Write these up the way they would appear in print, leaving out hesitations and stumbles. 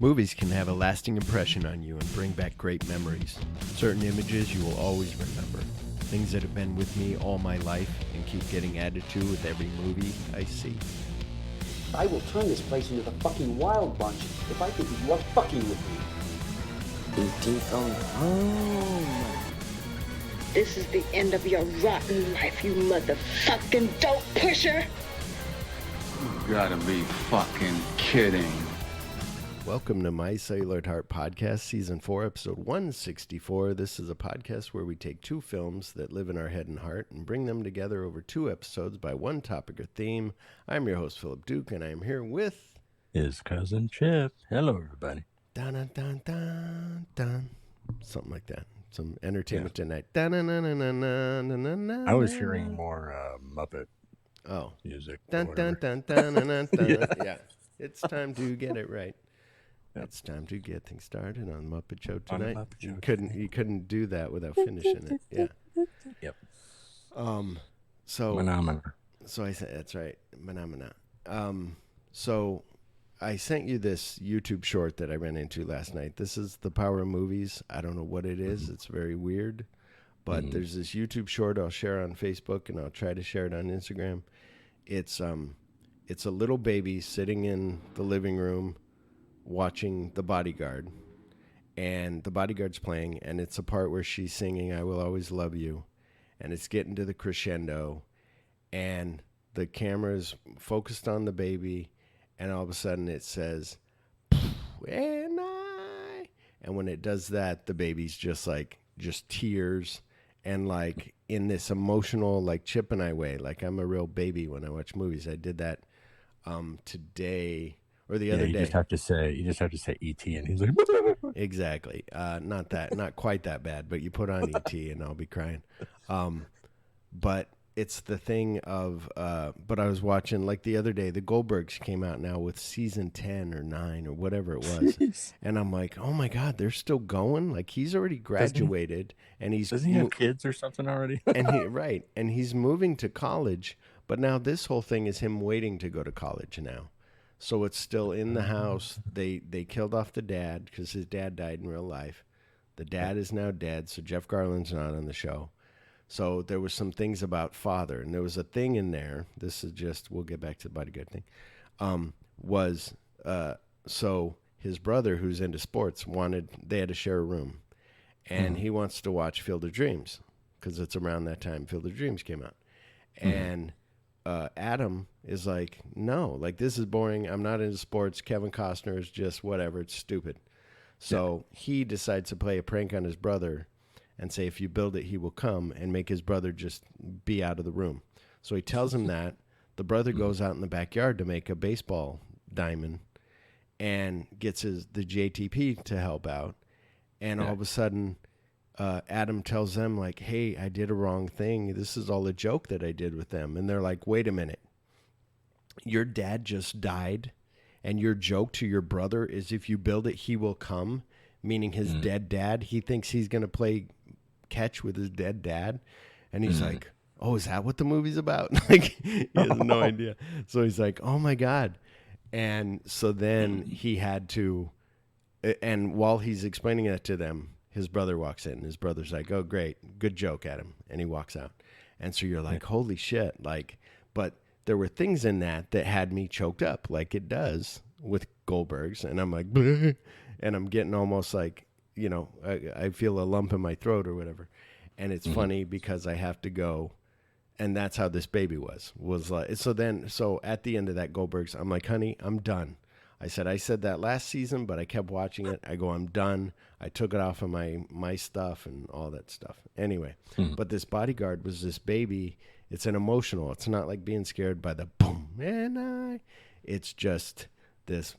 Movies can have a lasting impression on you and bring back great memories. Certain images you will always remember. Things that have been with me all my life and keep getting added to with every movie I see. I will turn this place into the fucking Wild Bunch if I think that you are fucking with me. E.T. phone home. This is the end of your rotten life, you motherfucking dope pusher! You gotta be fucking kidding. Welcome to My Cellular Heart Podcast, Season 4, Episode 164. This is a podcast where we take two films that live in our head and heart and bring them together over two episodes by one topic or theme. I'm your host, Phillip Duke, and I'm here with... his cousin Chip. Hello, everybody. Dun, dun, dun, dun, dun. Something like that. Some entertainment tonight. Dun, dun, dun, dun, dun, dun, dun, dun, I was hearing more Muppet music. Dun, dun, dun, dun, dun, dun, dun. Yeah. It's time to get it right. It's time to get things started on Muppet Show tonight. You couldn't do that without finishing it. Yeah. Yep. So Phenomena. So I said that's right. Phenomena. So I sent you this YouTube short that I ran into last night. This is The Power of Movies. I don't know what it is. Mm-hmm. It's very weird. But there's this YouTube short I'll share on Facebook and I'll try to share it on Instagram. It's a little baby sitting in the living room watching The Bodyguard, and The Bodyguard's playing, and it's a part where she's singing I Will Always Love You, and it's getting to the crescendo, and the camera's focused on the baby, and all of a sudden it says and when it does that, the baby's just tears and like in this emotional like Chip and I way, like I'm a real baby when I watch movies. I did that today or the other day. You just have to say E.T. and he's like exactly. Not quite that bad, but you put on E.T. and I'll be crying. But it's the thing of but I was watching like the other day, the Goldbergs came out now with season 10 or 9 or whatever it was. Jeez. And I'm like, oh my God, they're still going? Like he's already graduated and doesn't he have kids or something already? and he's moving to college, but now this whole thing is him waiting to go to college now. So it's still in the house. They killed off the dad because his dad died in real life. The dad is now dead, so Jeff Garland's not on the show. So there was some things about father, and there was a thing in there. This is just, we'll get back to the Bodyguard thing. So his brother, who's into sports, they had to share a room, and he wants to watch Field of Dreams because it's around that time Field of Dreams came out, and Adam is like, no, like this is boring. I'm not into sports. Kevin Costner is just whatever. It's stupid. So he decides to play a prank on his brother and say, if you build it, he will come, and make his brother just be out of the room. So he tells him that. The brother goes out in the backyard to make a baseball diamond and gets the JTP to help out. And all of a sudden, Adam tells them, like, hey, I did a wrong thing. This is all a joke that I did with them. And they're like, wait a minute. Your dad just died, and your joke to your brother is if you build it, he will come, meaning his dead dad. He thinks he's going to play catch with his dead dad. And he's like, oh, is that what the movie's about? Like, he has no idea. So he's like, oh, my God. And so then he had to, and while he's explaining that to them, his brother walks in. His brother's like, oh, great. Good joke, Adam. And he walks out. And so you're like, holy shit. Like, but there were things in that had me choked up like it does with Goldbergs. And I'm like, bleh, and I'm getting almost like, you know, I feel a lump in my throat or whatever. And it's funny because I have to go. And that's how this baby was like. So at the end of that Goldbergs, I'm like, honey, I'm done. I said that last season, but I kept watching it. I go, I'm done. I took it off of my stuff and all that stuff. Anyway, but this Bodyguard was this baby. It's an emotional. It's not like being scared by the boom and it's just this.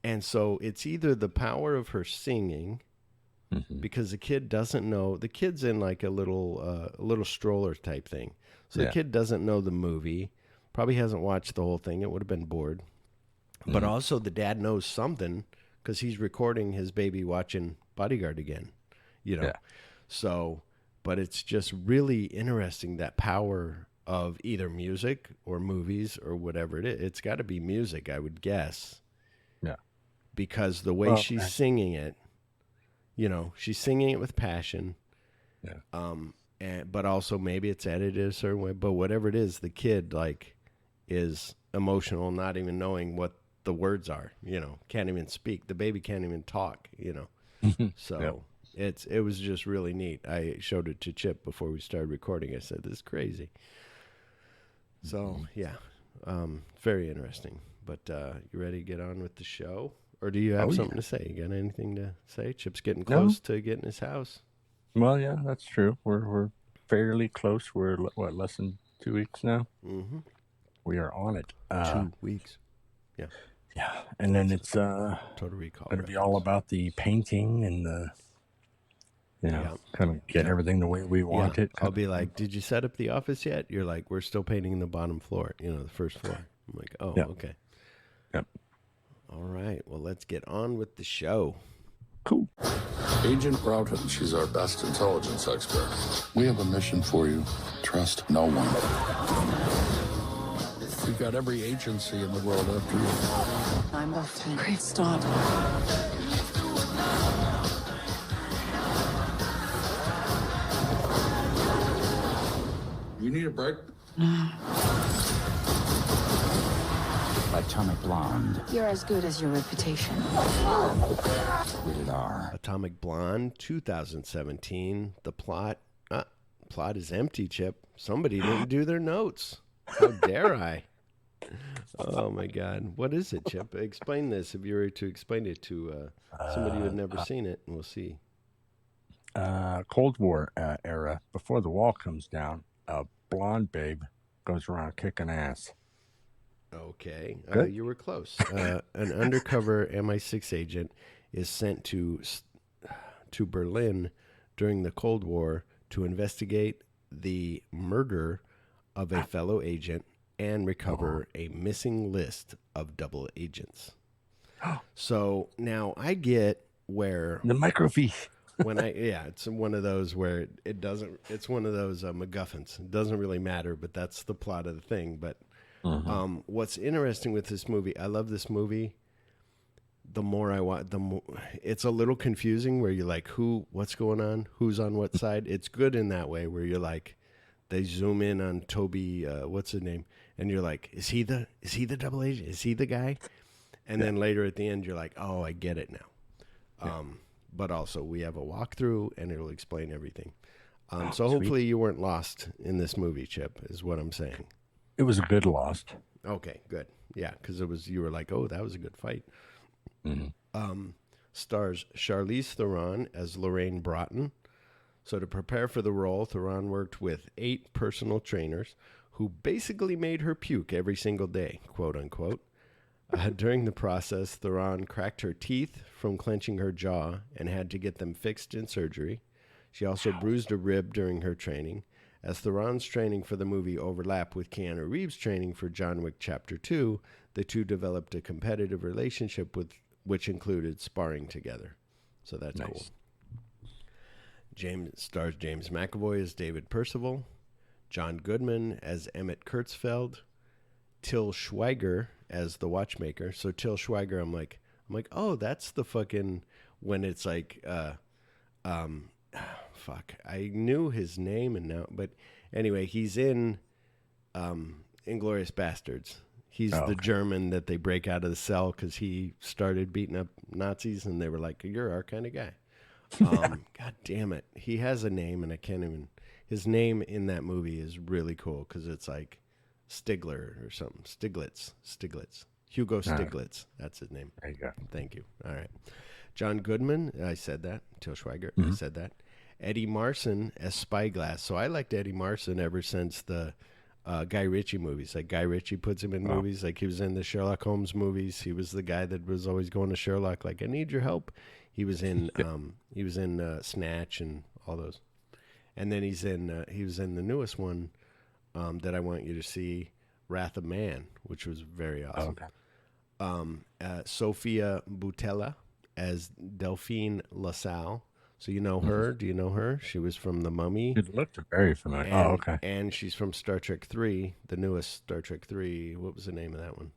And so it's either the power of her singing, because the kid doesn't know. The kid's in like a little stroller type thing. So the kid doesn't know the movie, probably hasn't watched the whole thing. It would have been bored. But also the dad knows something because he's recording his baby watching Bodyguard again, you know. Yeah. So, but it's just really interesting, that power of either music or movies or whatever it is. It's got to be music, I would guess. Yeah. because the way she's singing it, she's singing it with passion. Yeah. But also maybe it's edited a certain way. But whatever it is, the kid is emotional, not even knowing what the words are. Can't even speak. The baby can't even talk. So it was just really neat. I showed it to Chip before we started recording. I said, "This is crazy." So yeah, very interesting. But you ready to get on with the show, or do you have something to say? You got anything to say? Chip's getting close to getting his house. Well, yeah, that's true. We're fairly close. We're less than 2 weeks now. Mm-hmm. We are on it. 2 weeks. Yeah. Yeah, and then it's Total Recall. Going to be all about the painting and the, kind of get everything the way we want it. I'll be like, "Did you set up the office yet?" You're like, "We're still painting the bottom floor. The first floor." I'm like, "Oh, okay." Yep. All right. Well, let's get on with the show. Cool. Agent Broughton, she's our best intelligence expert. We have a mission for you. Trust no one. We've got every agency in the world after you. I'm off to a great start. You need a break? No. Atomic Blonde. You're as good as your reputation. Rated R. Atomic Blonde, 2017. The plot is empty, Chip. Somebody didn't do their notes. How dare I? Oh, my God. What is it, Chip? Explain this if you were to explain it to somebody who had never seen it, and we'll see. Cold War era, before the wall comes down, a blonde babe goes around kicking ass. Okay. You were close. An undercover MI6 agent is sent to Berlin during the Cold War to investigate the murder of a fellow agent and recover a missing list of double agents. So now I get where the microfiche. It's one of those where it doesn't. It's one of those MacGuffins. It doesn't really matter, but that's the plot of the thing. But what's interesting with this movie, I love this movie. The more I watch, the more it's a little confusing. Where you're like, what's going on? Who's on what side? It's good in that way, where you're like, they zoom in on Toby. What's his name? And you're like, is he the double agent? Is he the guy? And then later at the end, you're like, oh, I get it now. But also, we have a walkthrough, and it'll explain everything. So hopefully you weren't lost in this movie, Chip, is what I'm saying. It was a good lost. Okay, good. Yeah, because you were like, oh, that was a good fight. Mm-hmm. Stars Charlize Theron as Lorraine Broughton. So to prepare for the role, Theron worked with 8 personal trainers who basically made her puke every single day, quote unquote. During the process, Theron cracked her teeth from clenching her jaw and had to get them fixed in surgery. She also bruised a rib during her training. As Theron's training for the movie overlapped with Keanu Reeves' training for John Wick Chapter 2, the two developed a competitive relationship which included sparring together. So that's cool. Stars James McAvoy as David Percival, John Goodman as Emmett Kurtzfeld, Till Schweiger as the watchmaker. So Till Schweiger, I'm like, oh, that's the fucking, when it's like, fuck, I knew his name and now, but anyway, he's in Inglourious Bastards. He's the German that they break out of the cell because he started beating up Nazis, and they were like, you're our kind of guy. God damn it. He has a name, and I can't even, his name in that movie is really cool because it's like Stigler or something. Stiglitz. Hugo Stiglitz. That's his name. There you go. Thank you. All right. John Goodman. I said that. Till Schweiger. I said that. Eddie Marson as Spyglass. So I liked Eddie Marson ever since the Guy Ritchie movies. Like Guy Ritchie puts him in movies. Like he was in the Sherlock Holmes movies. He was the guy that was always going to Sherlock like, I need your help. He was in Snatch and all those. And then he was in the newest one that I want you to see, Wrath of Man, which was very awesome. Sophia Boutella as Delphine LaSalle. So you know her? Do you know her? She was from The Mummy. It looked very familiar. And she's from Star Trek 3, the newest Star Trek 3. What was the name of that one?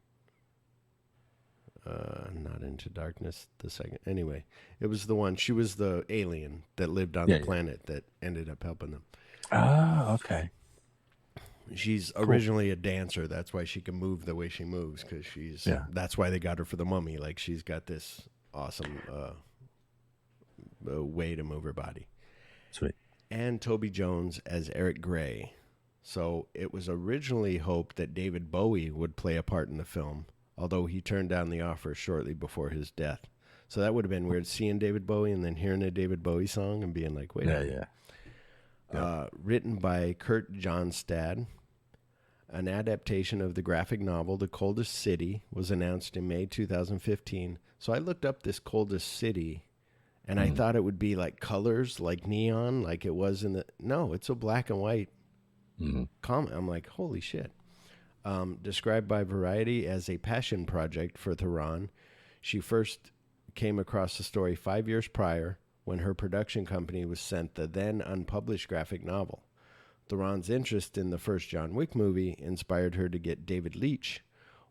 Not Into Darkness, the second. Anyway, it was the one. She was the alien that lived on the planet that ended up helping them. Oh, okay. She's originally a dancer. That's why she can move the way she moves, because she's. Yeah. That's why they got her for the mummy. Like, she's got this awesome way to move her body. Sweet. And Toby Jones as Eric Gray. So it was originally hoped that David Bowie would play a part in the film, although he turned down the offer shortly before his death. So that would have been weird, seeing David Bowie and then hearing a David Bowie song and being like, wait a minute. Yeah. Written by Kurt Johnstad. An adaptation of the graphic novel The Coldest City was announced in May 2015. So I looked up this Coldest City, and I thought it would be like colors, like neon, like it was in the... No, it's a black and white comic. I'm like, holy shit. Described by Variety as a passion project for Theron. She first came across the story 5 years prior when her production company was sent the then unpublished graphic novel. Theron's interest in the first John Wick movie inspired her to get David Leitch,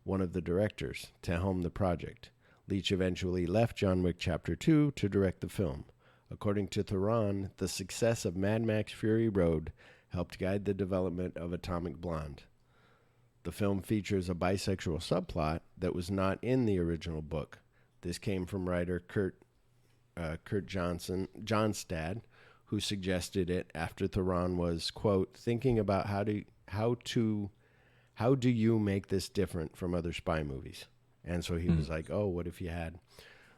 one of the directors, to helm the project. Leitch eventually left John Wick Chapter 2 to direct the film. According to Theron, the success of Mad Max Fury Road helped guide the development of Atomic Blonde. The film features a bisexual subplot that was not in the original book. This came from writer Kurt Johnstad, who suggested it after Theron was, quote, thinking about how do you make this different from other spy movies? And so he was like, oh, what if you had?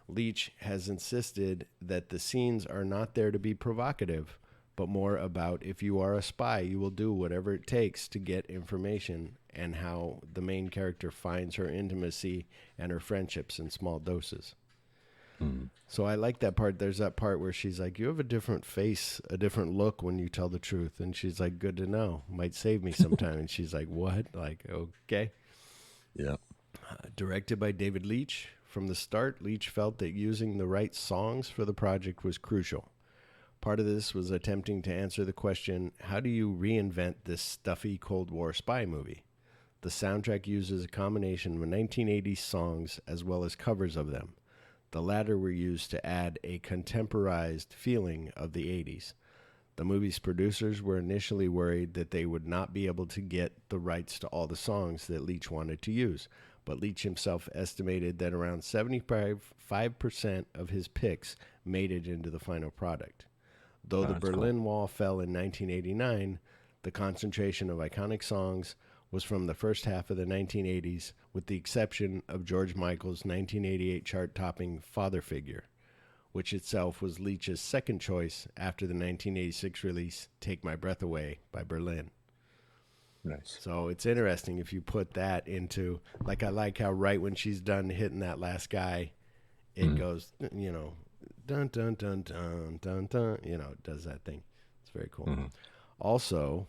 Leitch has insisted that the scenes are not there to be provocative, but more about if you are a spy, you will do whatever it takes to get information, and how the main character finds her intimacy and her friendships in small doses. So I like that part. There's that part where she's like, you have a different face, a different look when you tell the truth. And she's like, good to know. Might save me sometime. And she's like, what? Like, okay. Yeah. Directed by David Leitch. From the start, Leitch felt that using the right songs for the project was crucial. Part of this was attempting to answer the question, how do you reinvent this stuffy Cold War spy movie? The soundtrack uses a combination of 1980s songs as well as covers of them. The latter were used to add a contemporized feeling of the 80s. The movie's producers were initially worried that they would not be able to get the rights to all the songs that Leitch wanted to use, but Leitch himself estimated that around 75% of his picks made it into the final product. Though the Berlin Wall fell in 1989, the concentration of iconic songs was from the first half of the 1980s, with the exception of George Michael's 1988 chart-topping Father Figure, which itself was Leitch's second choice after the 1986 release Take My Breath Away by Berlin. Nice. So it's interesting if you put that into, like, I like how right when she's done hitting that last guy, it goes, you know, dun, dun, dun, dun, dun, dun, you know, it does that thing. It's very cool. Also,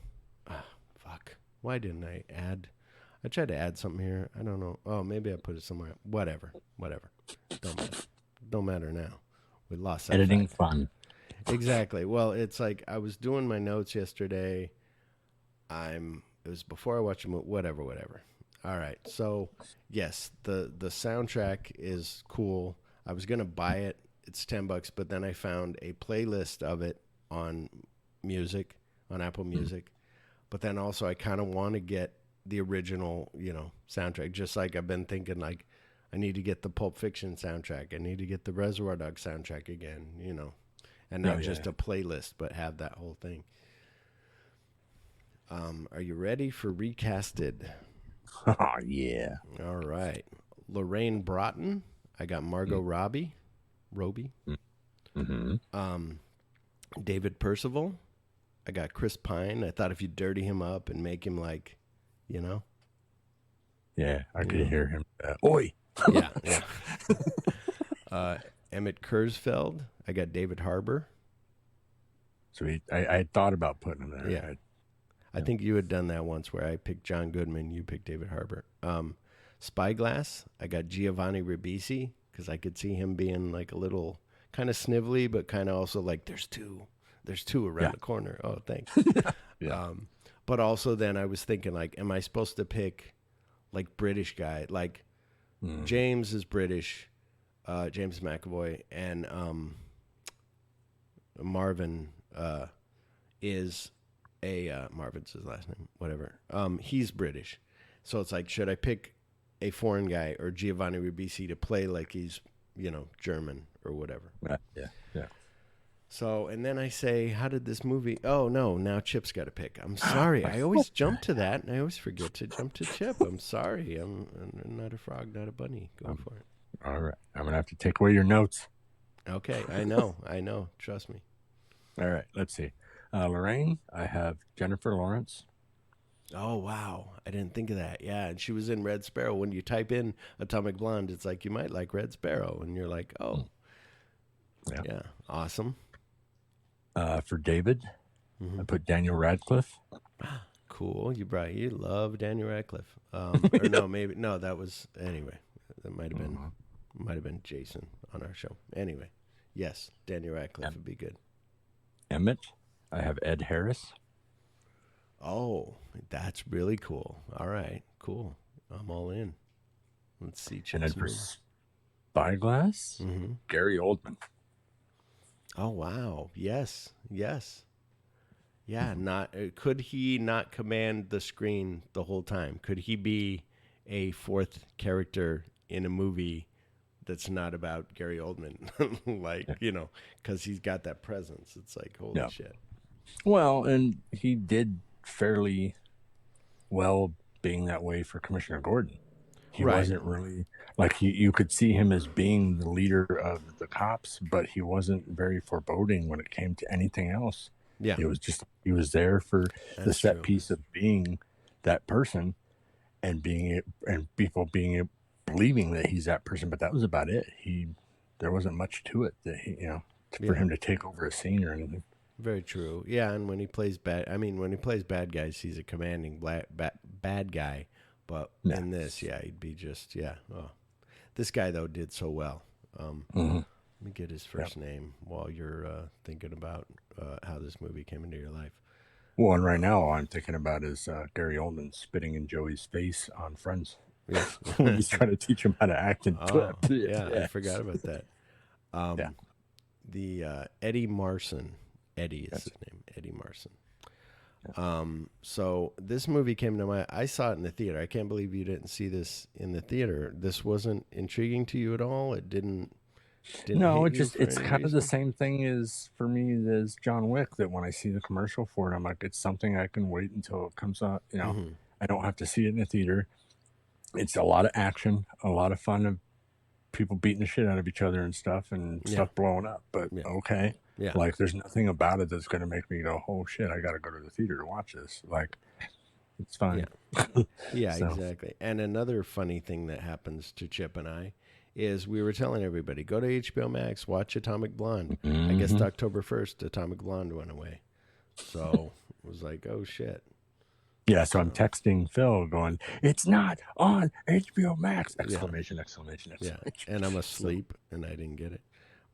why didn't I add? I tried to add something here. I don't know. Oh, maybe I put it somewhere. Whatever. Don't matter now. We lost that Editing fact. fun. Exactly. Well, it's like I was doing my notes yesterday. It was before I watched the movie. Whatever. All right. So, yes, the soundtrack is cool. I was gonna buy it. It's $10, but then I found a playlist of it on Apple Music. But then also I kind of want to get the original, you know, soundtrack. Just like I've been thinking, like, I need to get the Pulp Fiction soundtrack. I need to get the Reservoir Dogs soundtrack again, you know, and not just a playlist, but have that whole thing. Are you ready for Recasted? Oh, yeah. All right. Lorraine Broughton. I got Margot Robbie. David Percival. I got Chris Pine. I thought if you dirty him up and make him like, you know. Yeah, I could hear him. Oi! Yeah. Emmett Kurzfeld. I got David Harbour. Sweet. I thought about putting him there. Yeah. I think you had done that once where I picked John Goodman. You picked David Harbour. Spyglass. I got Giovanni Ribisi because I could see him being like a little kind of snivelly, but kind of also like there's two around the corner. Oh, thanks. But also then I was thinking, like, am I supposed to pick like British guy? Like James is British, James McAvoy, and Marvin is Marvin's his last name, whatever. He's British. So it's like, should I pick a foreign guy or Giovanni Ribisi to play like he's, German or whatever? Yeah. So, and then I say, how did this movie... Oh, no, now Chip's got to pick. I'm sorry. I always jump to that, and I always forget to jump to Chip. I'm sorry. I'm not a frog, not a bunny. Go for it. All right. I'm going to have to take away your notes. Okay, I know. Trust me. All right, let's see. Lorraine, I have Jennifer Lawrence. Oh, wow. I didn't think of that. Yeah, and she was in Red Sparrow. When you type in Atomic Blonde, it's like, you might like Red Sparrow. And you're like, oh. Yeah. Awesome. For David, I put Daniel Radcliffe. Cool. You love Daniel Radcliffe. Or no, that was anyway. That might have been Jason on our show. Anyway, yes, Daniel Radcliffe would be good. Emmett, I have Ed Harris. Oh, that's really cool. All right, cool. I'm all in. Let's see. And then for Spyglass, Gary Oldman. Oh wow! Yes. Yeah. Could he not command the screen the whole time? Could he be a fourth character in a movie that's not about Gary Oldman? Because he's got that presence. It's like, holy shit. Well, and he did fairly well being that way for Commissioner Gordon. He wasn't really like you could see him as being the leader of the cops, but he wasn't very foreboding when it came to anything else. Yeah, it was just he was there for the set piece of being that person and people believing that he's that person, but that was about it. There wasn't much to it that for him to take over a scene or anything. Very true. Yeah, and when he plays bad guys, he's a commanding bad guy. But in this, he'd be just, Oh. This guy, though, did so well. Let me get his first name while you're thinking about how this movie came into your life. Well, and right now all I'm thinking about is Gary Oldman spitting in Joey's face on Friends. Yes. When he's trying to teach him how to act and I forgot about that. The Eddie Marson. Eddie is his name. Eddie Marson. So this movie came to I saw it in the theater. I can't believe you didn't see this in the theater. This wasn't intriguing to you at all. It didn't no, it's kind of the same thing as for me as John Wick, that when I see the commercial for it, I'm like, it's something I can wait until it comes out. I don't have to see it in the theater. It's a lot of action, a lot of fun of people beating the shit out of each other and stuff and stuff blowing up. But okay. Yeah. Like, there's nothing about it that's going to make me go, oh, shit, I got to go to the theater to watch this. Like, it's fine. Yeah, exactly. And another funny thing that happens to Chip and I is we were telling everybody, go to HBO Max, watch Atomic Blonde. I guess October 1st, Atomic Blonde went away. So it was like, oh, shit. Yeah, so I'm texting Phil going, it's not on HBO Max! Exclamation. Yeah, and I'm asleep, and I didn't get it.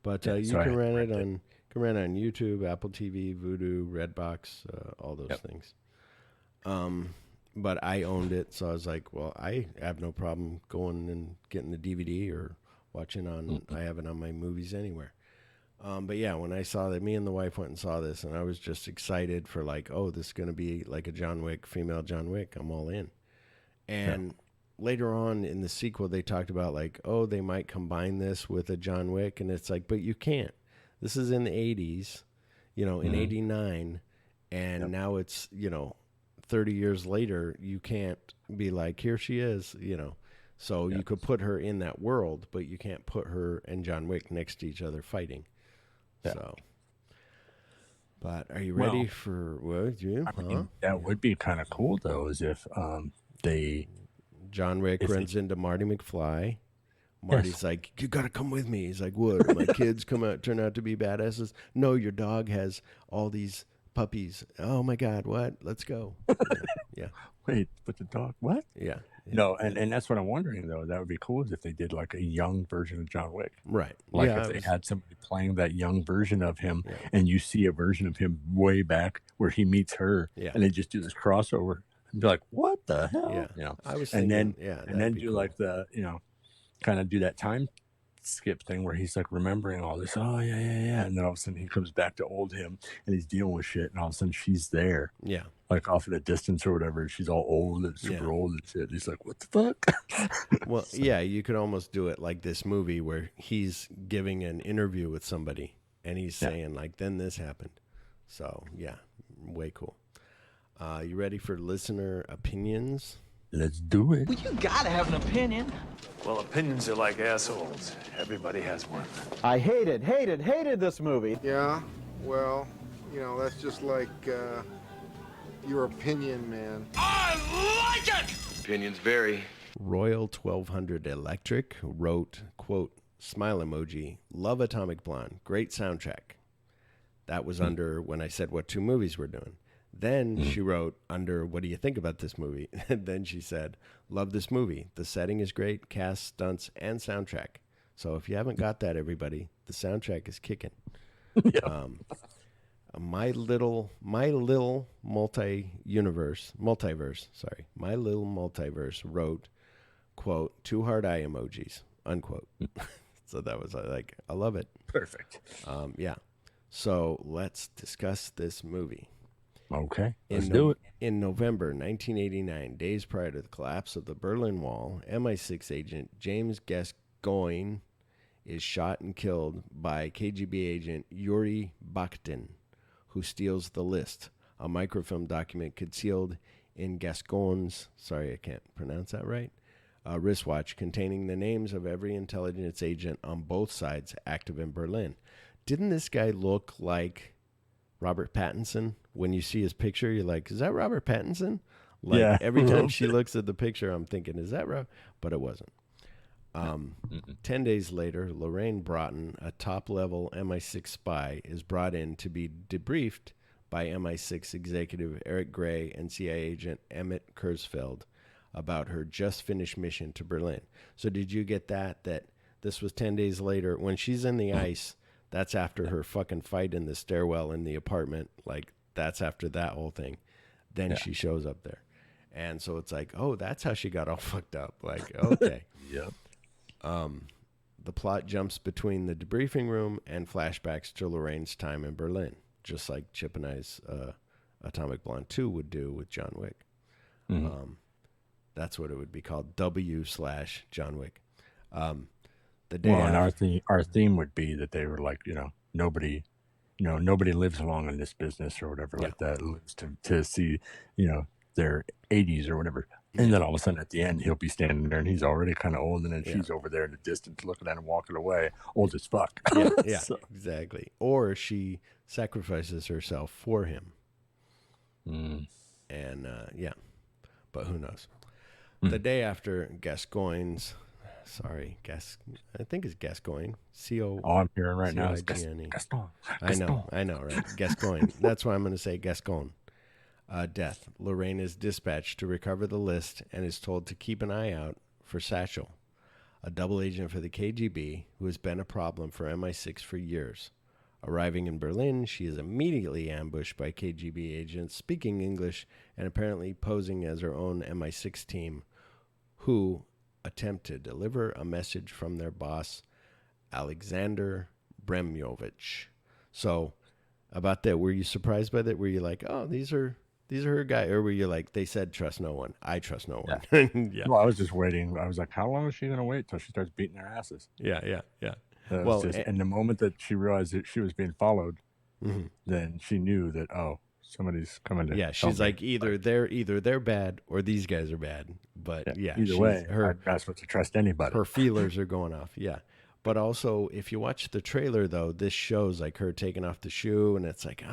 But you can rent it on... Can rent on YouTube, Apple TV, Vudu, Redbox, all those things. But I owned it, so I was like, well, I have no problem going and getting the DVD or watching on. I have it on my Movies Anywhere. But yeah, when I saw that, me and the wife went and saw this, and I was just excited for like, oh, this is going to be like a John Wick, female John Wick. I'm all in. And later on in the sequel, they talked about like, oh, they might combine this with a John Wick, and it's like, but you can't. This is in the 80s, in 89, and now it's, 30 years later, you can't be like, here she is, So you could put her in that world, but you can't put her and John Wick next to each other fighting. Yeah. So, but are you ready for what? I mean, that would be kind of cool, though, is if John Wick runs into Marty McFly. Marty's like, you got to come with me. He's like, what? My kids turn out to be badasses? No, your dog has all these puppies. Oh, my God, what? Let's go. Yeah. Wait, but the dog, what? Yeah. No, and that's what I'm wondering, though. That would be cool is if they did like a young version of John Wick. Right. Like if they had somebody playing that young version of him and you see a version of him way back where he meets her and they just do this crossover and be like, what the hell? Yeah. I was thinking, and then do cool. like the, kind of do that time skip thing where he's like remembering all this. Oh yeah, and then all of a sudden he comes back to old him and he's dealing with shit, and all of a sudden she's there, Yeah. like off in the distance or whatever. She's all old and super old and shit. He's like, what the fuck? Well, yeah, you could almost do it like this movie where he's giving an interview with somebody and he's saying like, then this happened. So yeah, way cool. You ready for listener opinions? Let's do it. Well, you gotta have an opinion. Well, opinions are like assholes. Everybody has one. I hated this movie. Yeah, well, that's just like your opinion, man. I like it! Opinions vary. Royal 1200 Electric wrote, quote, smile emoji, love Atomic Blonde, great soundtrack. That was under when I said what 2 movies we're doing. Then she wrote under, what do you think about this movie? And then she said, love this movie. The setting is great, cast, stunts, and soundtrack. So if you haven't got that, everybody, the soundtrack is kicking. My little multiverse wrote, quote, 2 hard eye emojis, unquote. So that was like, I love it. Perfect. Yeah. So let's discuss this movie. Okay, let's do it. In November 1989, days prior to the collapse of the Berlin Wall, MI6 agent James Gascoigne is shot and killed by KGB agent Yuri Bakhtin, who steals the list, a microfilm document concealed in Gascoigne's, sorry, I can't pronounce that right, wristwatch containing the names of every intelligence agent on both sides active in Berlin. Didn't this guy look like Robert Pattinson? When you see his picture, you're like, is that Robert Pattinson? Like, yeah. Every time she looks at the picture, I'm thinking, is that Rob? But it wasn't. 10 days later, Lorraine Broughton, a top-level MI6 spy, is brought in to be debriefed by MI6 executive Eric Gray and CIA agent Emmett Kurzfeld about her just-finished mission to Berlin. So did you get that this was 10 days later? When she's in the ice, that's after her fucking fight in the stairwell in the apartment. Like, that's after that whole thing. Then she shows up there. And so it's like, oh, that's how she got all fucked up. Like, okay. Yep. The plot jumps between the debriefing room and flashbacks to Lorraine's time in Berlin, just like Chip and I's Atomic Blonde 2 would do with John Wick. That's what it would be called, W/John Wick. The day and our theme would be that they were like, nobody lives long in this business or whatever like that, lives to see, their 80s or whatever. And then all of a sudden at the end, he'll be standing there and he's already kind of old. And then she's over there in the distance looking at him, walking away, old as fuck. Yeah, exactly. Or she sacrifices herself for him. And but who knows? The day after Gascoigne's, I think it's Gascoigne. C-O. All I'm hearing right now is Gascoigne. Gaston. I know, right? Gascoigne. That's why I'm going to say Gascoigne. Death. Lorraine is dispatched to recover the list and is told to keep an eye out for Satchel, a double agent for the KGB who has been a problem for MI6 for years. Arriving in Berlin, she is immediately ambushed by KGB agents speaking English and apparently posing as her own MI6 team, who attempt to deliver a message from their boss, Alexander Bremovich. So, about that, were you surprised by that? Were you like, oh, these are her guy? Or were you like, they said trust no one. I trust no one. Yeah. Well, I was just waiting. I was like, how long is she going to wait till she starts beating their asses? Yeah. Well, and the moment that she realized that she was being followed, then she knew that, somebody's coming to. Yeah, she's like, either they're bad or these guys are bad. But either way, I'm not supposed to trust anybody. Her feelers are going off. Yeah. But also, if you watch the trailer, though, this shows like her taking off the shoe, and it's like,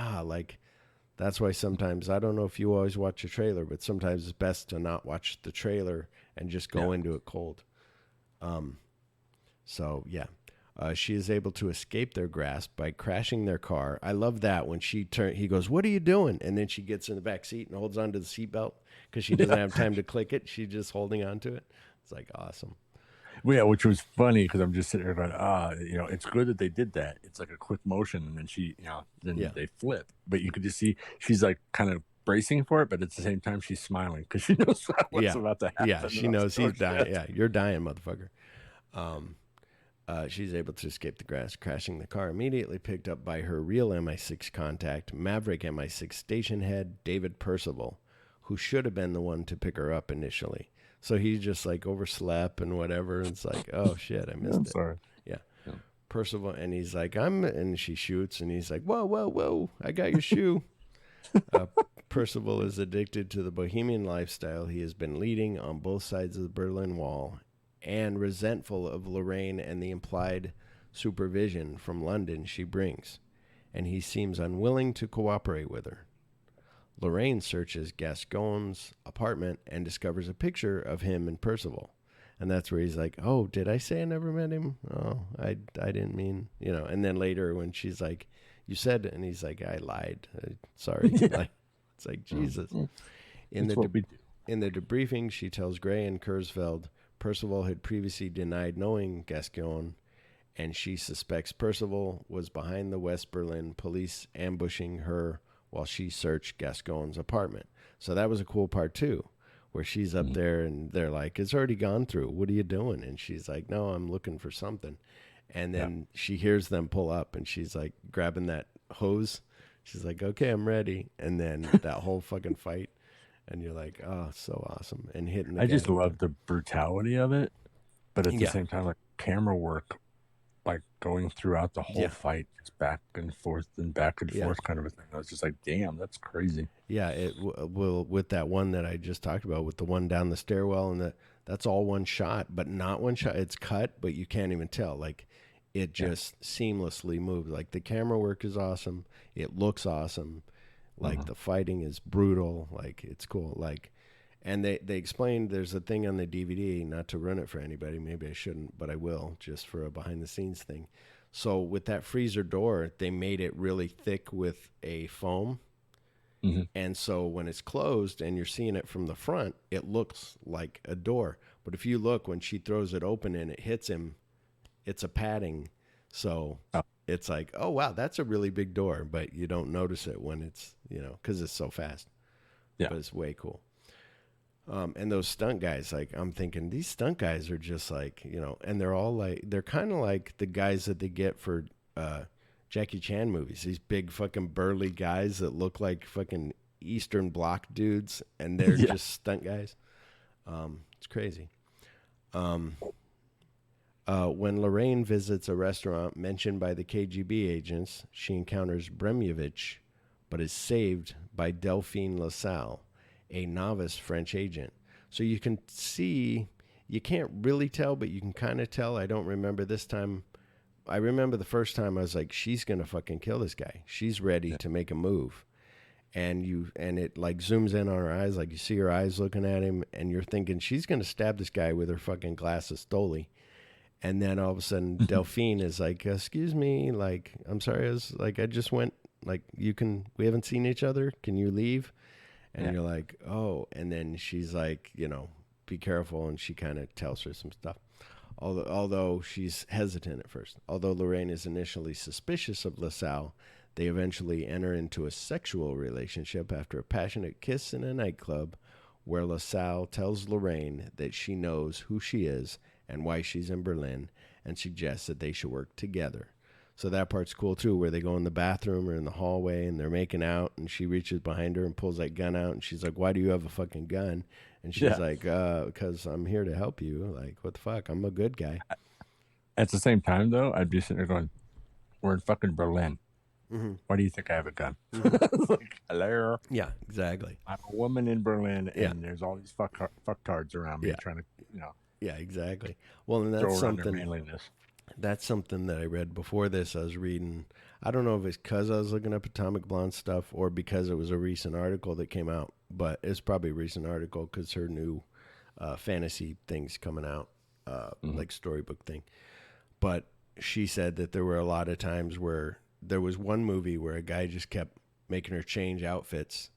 that's why sometimes, I don't know if you always watch a trailer, but sometimes it's best to not watch the trailer and just go into it cold. She is able to escape their grasp by crashing their car. I love that when he goes, what are you doing? And then she gets in the back seat and holds onto the seatbelt because she doesn't have time to click it. She's just holding onto it. It's like awesome. Well, yeah, which was funny because I'm just sitting there going, it's good that they did that. It's like a quick motion, and then they flip. But you could just see she's like kind of bracing for it, but at the same time she's smiling because she knows what's about to happen. Yeah, she knows he's dying. Yeah, you're dying, motherfucker. She's able to escape the grass, crashing the car, immediately picked up by her real MI6 contact, Maverick MI6 station head David Percival, who should have been the one to pick her up initially. So he just like overslept and whatever. And it's like, oh shit, I missed it. Sorry. Yeah. Percival, and he's like, and she shoots, and he's like, whoa, I got your shoe. Percival is addicted to the bohemian lifestyle he has been leading on both sides of the Berlin Wall, and resentful of Lorraine and the implied supervision from London she brings, and he seems unwilling to cooperate with her. Lorraine searches Gascon's apartment and discovers a picture of him and Percival. And that's where he's like, oh, did I say I never met him? Oh, I didn't mean, And then later when she's like, you said, and he's like, I lied. Sorry. Yeah. It's like, Jesus. In the debriefing, she tells Gray and Kurzfeld Percival had previously denied knowing Gascon, and she suspects Percival was behind the West Berlin police ambushing her while she searched Gascon's apartment. So that was a cool part too, where she's up there and they're like, it's already gone through. What are you doing? And she's like, no, I'm looking for something. And then she hears them pull up and she's like grabbing that hose. She's like, okay, I'm ready. And then that whole fucking fight. And you're like, oh, so awesome. And hitting the just love the brutality of it. But at the same time, like camera work, like going throughout the whole fight, it's back and forth kind of a thing. I was just like, damn, that's crazy. Yeah, it will with that one that I just talked about, with the one down the stairwell, and that's all one shot, but not one shot. It's cut, but you can't even tell. Like it just seamlessly moves. Like the camera work is awesome. It looks awesome. Like the fighting is brutal. Like it's cool. Like. And they explained there's a thing on the DVD, not to run it for anybody, maybe I shouldn't, but I will, just for a behind-the-scenes thing. So with that freezer door, they made it really thick with a foam. Mm-hmm. And so when it's closed and you're seeing it from the front, it looks like a door. But if you look, when she throws it open and it hits him, it's a padding. So it's like, oh, wow, that's a really big door. But you don't notice it when it's, because it's so fast. Yeah. But it's way cool. And those stunt guys, like, I'm thinking these stunt guys are just like, and they're all like, they're kind of like the guys that they get for Jackie Chan movies. These big fucking burly guys that look like fucking Eastern Bloc dudes, and they're just stunt guys. It's crazy. When Lorraine visits a restaurant mentioned by the KGB agents, she encounters Bremyevich, but is saved by Delphine LaSalle, a novice French agent. So you can see, you can't really tell, but you can kind of tell. I don't remember this time. I remember the first time I was like, she's going to fucking kill this guy. She's ready to make a move. And it like zooms in on her eyes. Like you see her eyes looking at him and you're thinking she's going to stab this guy with her fucking glass of Stoli. And then all of a sudden Delphine is like, excuse me. Like, I'm sorry. I just went like, we haven't seen each other. Can you leave? And you're like, oh, and then she's like, be careful. And she kind of tells her some stuff. Although she's hesitant at first. Although Lorraine is initially suspicious of LaSalle, they eventually enter into a sexual relationship after a passionate kiss in a nightclub where LaSalle tells Lorraine that she knows who she is and why she's in Berlin and suggests that they should work together. So that part's cool, too, where they go in the bathroom or in the hallway and they're making out and she reaches behind her and pulls that gun out and she's like, why do you have a fucking gun? And she's like, because I'm here to help you. Like, what the fuck? I'm a good guy. At the same time, though, I'd be sitting there going, we're in fucking Berlin. Mm-hmm. Why do you think I have a gun? Mm-hmm. Like, hello? Yeah, exactly. I'm a woman in Berlin and there's all these fucktards around me trying to, Yeah, exactly. Well, and that's something. That's something that I read before this. I was reading, I don't know if it's because I was looking up Atomic Blonde stuff or because it was a recent article that came out, but it's probably a recent article because her new fantasy thing's coming out, like storybook thing. But she said that there were a lot of times where there was one movie where a guy just kept making her change outfits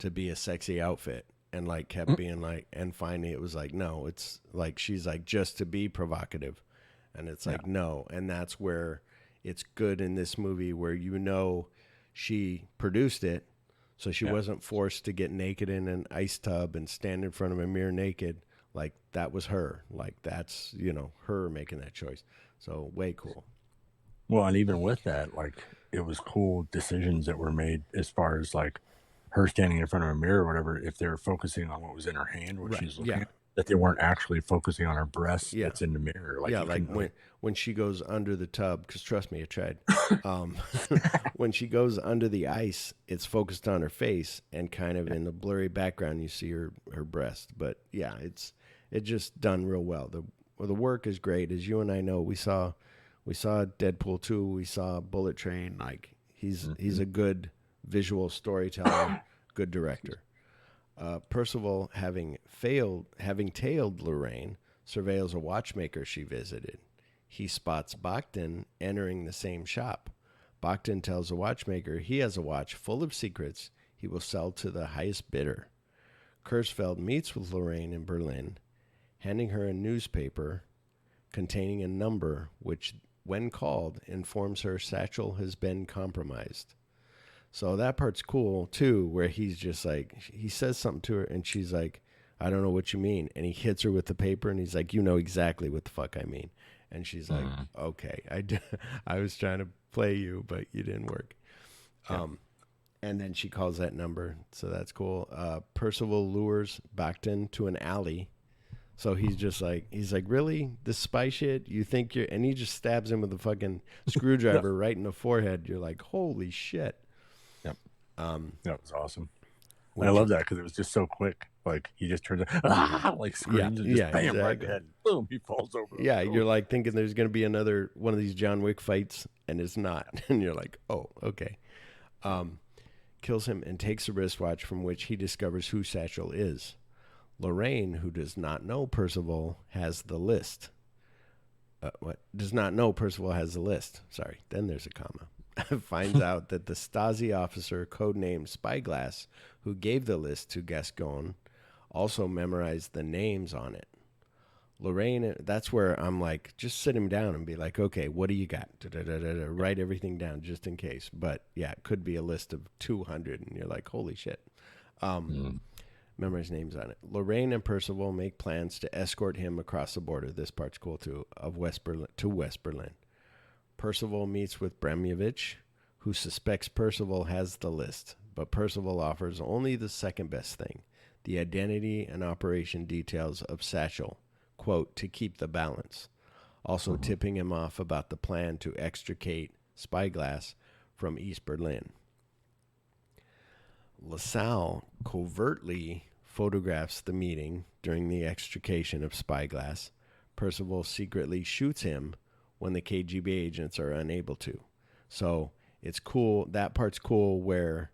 to be a sexy outfit and like kept being like, and finally it was like, no, it's like, she's like, just to be provocative. And it's like, no. And that's where it's good in this movie where, she produced it. So she wasn't forced to get naked in an ice tub and stand in front of a mirror naked Like that was her. Like that's, her making that choice. So way cool. Well, and even with that, like it was cool decisions that were made as far as like her standing in front of a mirror or whatever, if they were focusing on what was in her hand, what she's looking at, that they weren't actually focusing on her breast that's in the mirror. Like, like when she goes under the tub, because trust me, I tried. When she goes under the ice, it's focused on her face, and kind of in the blurry background, you see her breast. But yeah, it's just done real well. The work is great, as you and I know. We saw Deadpool 2, we saw Bullet Train. Like he's a good visual storyteller, good director. Percival, having tailed Lorraine, surveils a watchmaker she visited. He spots Bogdan entering the same shop. Bogdan tells the watchmaker he has a watch full of secrets he will sell to the highest bidder. Kurzfeld meets with Lorraine in Berlin, handing her a newspaper containing a number which, when called, informs her Satchel has been compromised. So that part's cool, too, where he's just like, he says something to her, and she's like, I don't know what you mean. And he hits her with the paper, and he's like, you know exactly what the fuck I mean. And she's like, okay, I was trying to play you, but you didn't work. Yeah. And then she calls that number, so that's cool. Percival lures Bogdan to an alley. So he's like, really? This spy shit? You think you're... And he just stabs him with a fucking screwdriver right in the forehead. You're like, holy shit. Yep. That was awesome. I love that because it was just so quick. Like he just turns like screams and just bam, exactly. Right in the head. Boom, he falls over. Yeah, you're like thinking there's going to be another one of these John Wick fights, and it's not. And you're like, oh, okay. Kills him and takes a wristwatch from which he discovers who Satchel is. Lorraine, who does not know Percival, has the list. Does not know Percival has the list. Sorry, then there's a comma. Finds out that the Stasi officer codenamed Spyglass, who gave the list to Gascon, also memorized the names on it. Lorraine, that's where I'm like, just sit him down and be like, okay, what do you got? Write everything down just in case. But yeah, it could be a list of 200, and you're like, holy shit. Memorize names on it. Lorraine and Percival make plans to escort him across the border. This part's cool too, to West Berlin. Percival meets with Bremyevich, who suspects Percival has the list, but Percival offers only the second best thing, the identity and operation details of Satchel, quote, to keep the balance, also tipping him off about the plan to extricate Spyglass from East Berlin. LaSalle covertly photographs the meeting during the extrication of Spyglass. Percival secretly shoots him when the KGB agents are unable to. So it's cool. That part's cool where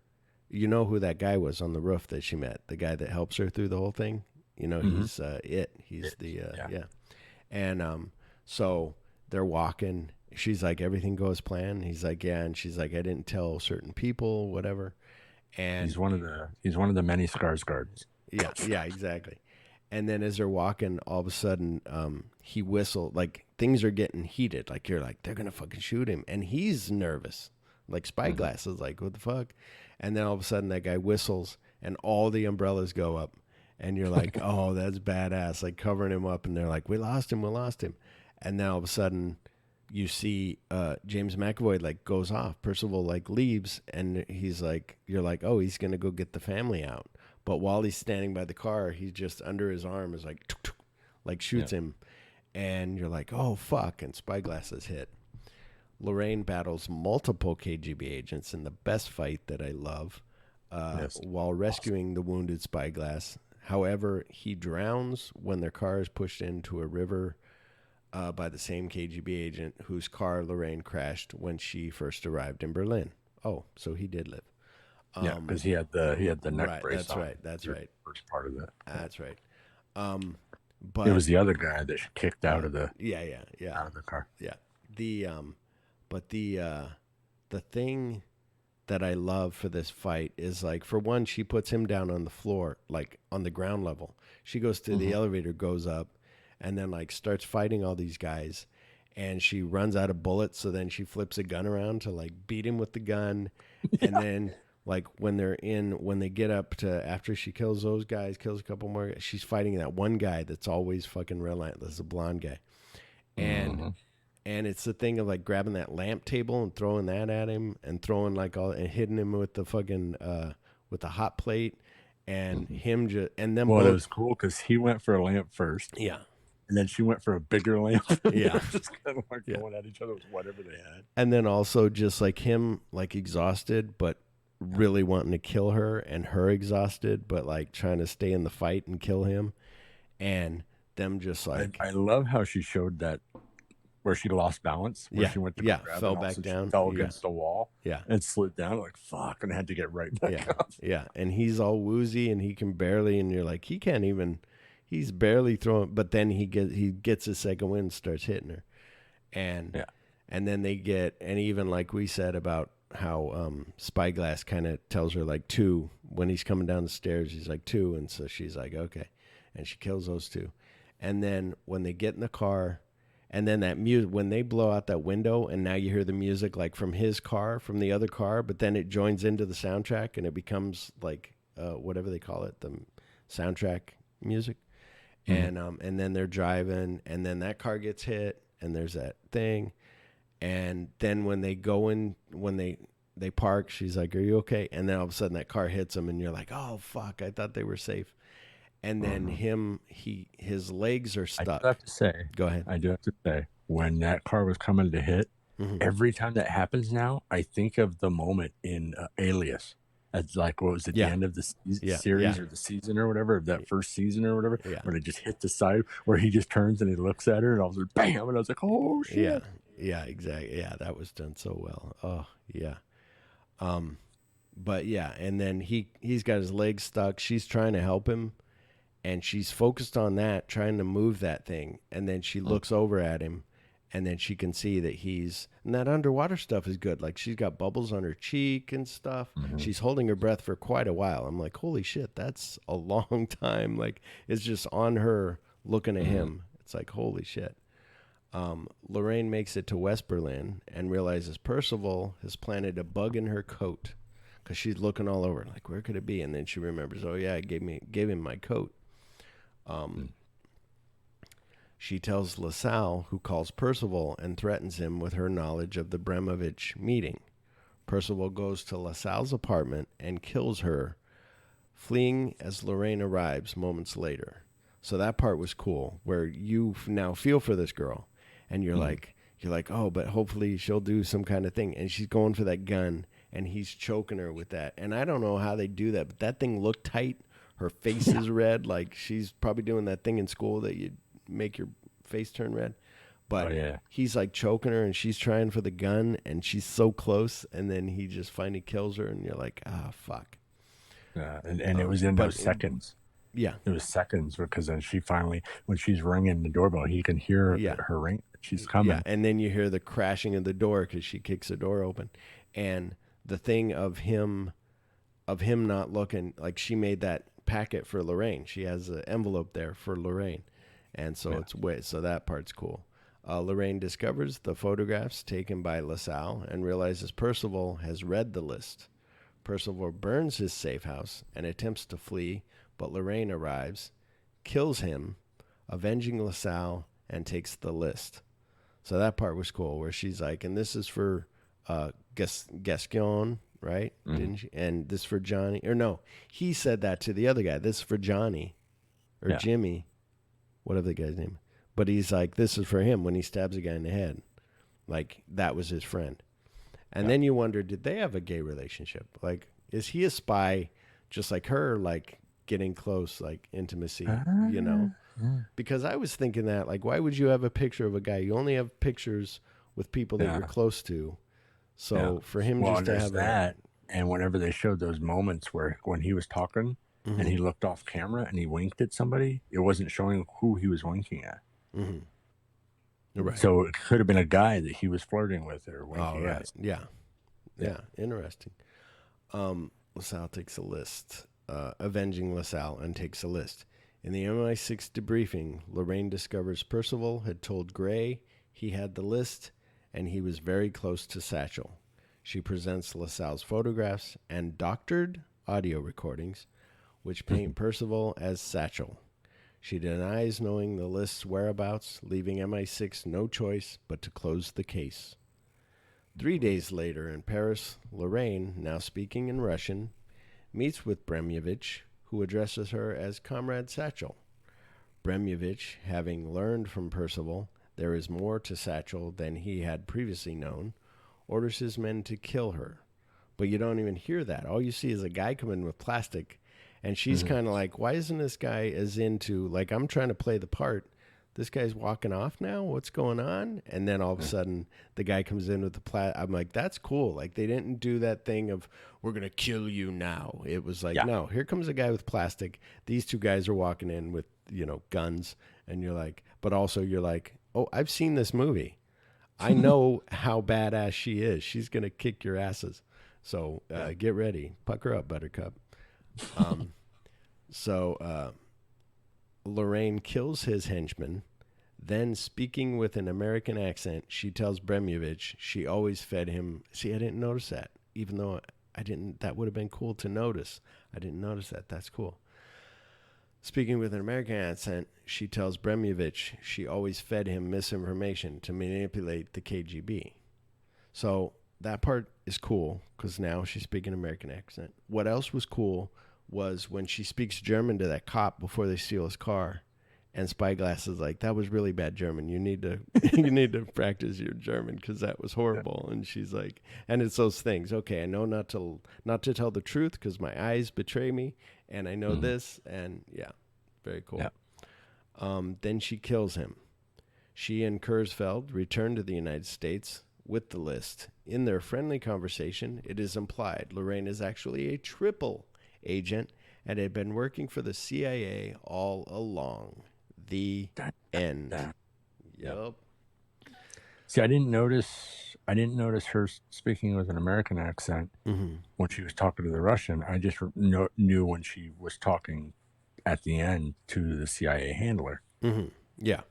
you know who that guy was on the roof that she met, the guy that helps her through the whole thing. You know, he's And so they're walking. She's like, everything goes planned. He's like, yeah. And she's like, I didn't tell certain people, whatever. And he's one of the many Skarsgårds. Yeah, exactly. And then as they're walking, all of a sudden, he whistled. Like, things are getting heated. Like, you're like, they're going to fucking shoot him. And he's nervous. Like, Spyglass is like, what the fuck? And then all of a sudden, that guy whistles, and all the umbrellas go up. And you're like, oh, that's badass. Like, covering him up. And they're like, we lost him. And then all of a sudden, you see James McAvoy, like, goes off. Percival, like, leaves. And he's like, you're like, oh, he's going to go get the family out. But while he's standing by the car, he's just under his arm is like, tuk, tuk, like shoots him. And you're like, oh, fuck. And Spyglass is hit. Lorraine battles multiple KGB agents in the best fight that I love while rescuing the wounded Spyglass. However, he drowns when their car is pushed into a river by the same KGB agent whose car Lorraine crashed when she first arrived in Berlin. Oh, so he did live. Yeah, because he had the neck brace on. That's right. First part of that. That's right. But it was the other guy that kicked out of the out of the car. Yeah. The thing that I love for this fight is, like, for one, she puts him down on the floor, like on the ground level. She goes to the elevator, goes up, and then like starts fighting all these guys. And she runs out of bullets, so then she flips a gun around to like beat him with the gun, and then like when they get up to after she kills those guys, kills a couple more guys, she's fighting that one guy that's always fucking relentless, a blonde guy. And it's the thing of like grabbing that lamp table and throwing that at him and throwing like all and hitting him with the fucking with the hot plate and him just and then it was cool because he went for a lamp first. Yeah. And then she went for a bigger lamp. Yeah. Just kind of like going at each other with whatever they had. And then also just like him like exhausted but really wanting to kill her and her exhausted but like trying to stay in the fight and kill him and them just like I love how she showed that where she lost balance, where she went to grab fell back down, fell against the wall, and slid down like fuck, and had to get right back up. Yeah, and he's all woozy and he can barely, and you're like, he's barely throwing, but then he gets his second wind, starts hitting her, and then they get, and even like we said about how Spyglass kind of tells her like 2 when he's coming down the stairs, he's like 2, and so she's like okay, and she kills those 2, and then when they get in the car. And then that music, when they blow out that window and now you hear the music like from his car, from the other car, but then it joins into the soundtrack and it becomes like whatever they call it, the soundtrack music. And then they're driving and then that car gets hit and there's that thing. And then when they go in, when they park, she's like, are you okay? And then all of a sudden that car hits them and you're like, oh, fuck, I thought they were safe. And then his legs are stuck. I do have to say, go ahead. I do have to say, when that car was coming to hit, every time that happens now, I think of the moment in Alias. As like, what was it, the end of the series or the season or whatever, of that first season or whatever, where they just hit the side, where he just turns and he looks at her and all of a sudden, bam, and I was like, oh, shit. Yeah, exactly. Yeah, that was done so well. Oh, yeah. But yeah, and then he's got his legs stuck. She's trying to help him. And she's focused on that, trying to move that thing. And then she looks over at him, and then she can see that and that underwater stuff is good. Like she's got bubbles on her cheek and stuff. She's holding her breath for quite a while. I'm like, holy shit, that's a long time. Like it's just on her looking at him. It's like, holy shit. Lorraine makes it to West Berlin and realizes Percival has planted a bug in her coat because she's looking all over. Like, where could it be? And then she remembers, oh yeah, I gave him my coat. She tells LaSalle, who calls Percival and threatens him with her knowledge of the Bremovich meeting. Percival goes to LaSalle's apartment and kills her, fleeing as Lorraine arrives moments later. So that part was cool, where you now feel for this girl, and you're like, oh, but hopefully she'll do some kind of thing. And she's going for that gun, and he's choking her with that. And I don't know how they do that, but that thing looked tight. Her face is red, like she's probably doing that thing in school that you make your face turn red. But he's like choking her, and she's trying for the gun, and she's so close, and then he just finally kills her, and you're like, fuck. And it was in those seconds. Yeah. It was seconds, because then she finally, when she's ringing the doorbell, he can hear her ring. She's coming. Yeah, and then you hear the crashing of the door because she kicks the door open. And the thing of him not looking, like she made that packet for Lorraine. She has an envelope there for Lorraine, and so so that part's cool. Lorraine discovers the photographs taken by LaSalle and realizes Percival has read the list. Percival burns his safe house and attempts to flee, but Lorraine arrives, kills him, avenging LaSalle, and takes the list. So that part was cool, where she's like, and this is for Gaston, right? Didn't she? And this for Johnny, or no, he said that to the other guy. This is for Johnny, or Jimmy, whatever the guy's name. But he's like, this is for him when he stabs a guy in the head. Like that was his friend. And then you wonder, did they have a gay relationship? Like, is he a spy, just like her, like getting close, like intimacy, you know? Because I was thinking that, like, why would you have a picture of a guy? You only have pictures with people that you're close to. So for him just to have that, and whenever they showed those moments where when he was talking and he looked off camera and he winked at somebody, it wasn't showing who he was winking at. Right. So it could have been a guy that he was flirting with or winking at. Yeah. Interesting. LaSalle takes a list. Avenging LaSalle and takes a list. In the MI6 debriefing, Lorraine discovers Percival had told Gray he had the list, and he was very close to Satchel. She presents LaSalle's photographs and doctored audio recordings, which paint Percival as Satchel. She denies knowing the list's whereabouts, leaving MI6 no choice but to close the case. 3 days later in Paris, Lorraine, now speaking in Russian, meets with Bremyevich, who addresses her as Comrade Satchel. Bremyevich, having learned from Percival there is more to Satchel than he had previously known, orders his men to kill her. But you don't even hear that. All you see is a guy come in with plastic, and she's kind of like, why isn't this guy as into, like, I'm trying to play the part. This guy's walking off now? What's going on? And then all of a sudden, the guy comes in with the plastic. I'm like, that's cool. Like, they didn't do that thing of, we're going to kill you now. It was like, no, here comes a guy with plastic. These two guys are walking in with, guns. And you're like, but also you're like, oh, I've seen this movie. I know how badass she is. She's going to kick your asses. So get ready. Pucker up, Buttercup. Lorraine kills his henchman. Then, speaking with an American accent, she tells Bremyevich she always fed him. See, I didn't notice that. Even though I didn't, that would have been cool to notice. I didn't notice that. That's cool. Speaking with an American accent, she tells Bremyevich she always fed him misinformation to manipulate the KGB. So that part is cool because now she's speaking American accent. What else was cool was when she speaks German to that cop before they steal his car, and Spyglass is like, that was really bad German. You need to you need to practice your German because that was horrible. And she's like, and it's those things. Okay, I know not to tell the truth because my eyes betray me, and I know this, and yeah, very cool. Yeah. Then she kills him. She and Kurzfeld return to the United States with the list. In their friendly conversation, it is implied Lorraine is actually a triple agent and had been working for the CIA all along. The end. Yep. See, I didn't notice her speaking with an American accent when she was talking to the Russian. I just knew when she was talking at the end to the CIA handler. Yeah.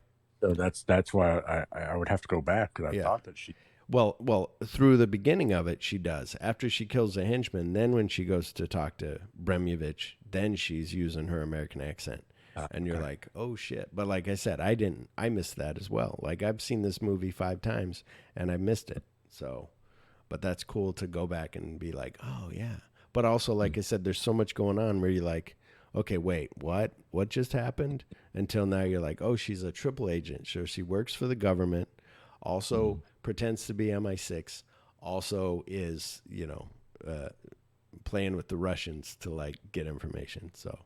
So that's why I would have to go back because I thought that she. Well, through the beginning of it, she does. After she kills the henchman, then when she goes to talk to Bremyevich, then she's using her American accent. And you're like, oh, shit. But like I said, I missed that as well. Like, I've seen this movie 5 times, and I missed it. So, but that's cool to go back and be like, oh, yeah. But also, like I said, there's so much going on where you're like, okay, wait, what? What just happened? Until now you're like, oh, she's a triple agent. So she works for the government, also pretends to be MI6, also is, playing with the Russians to, like, get information. So,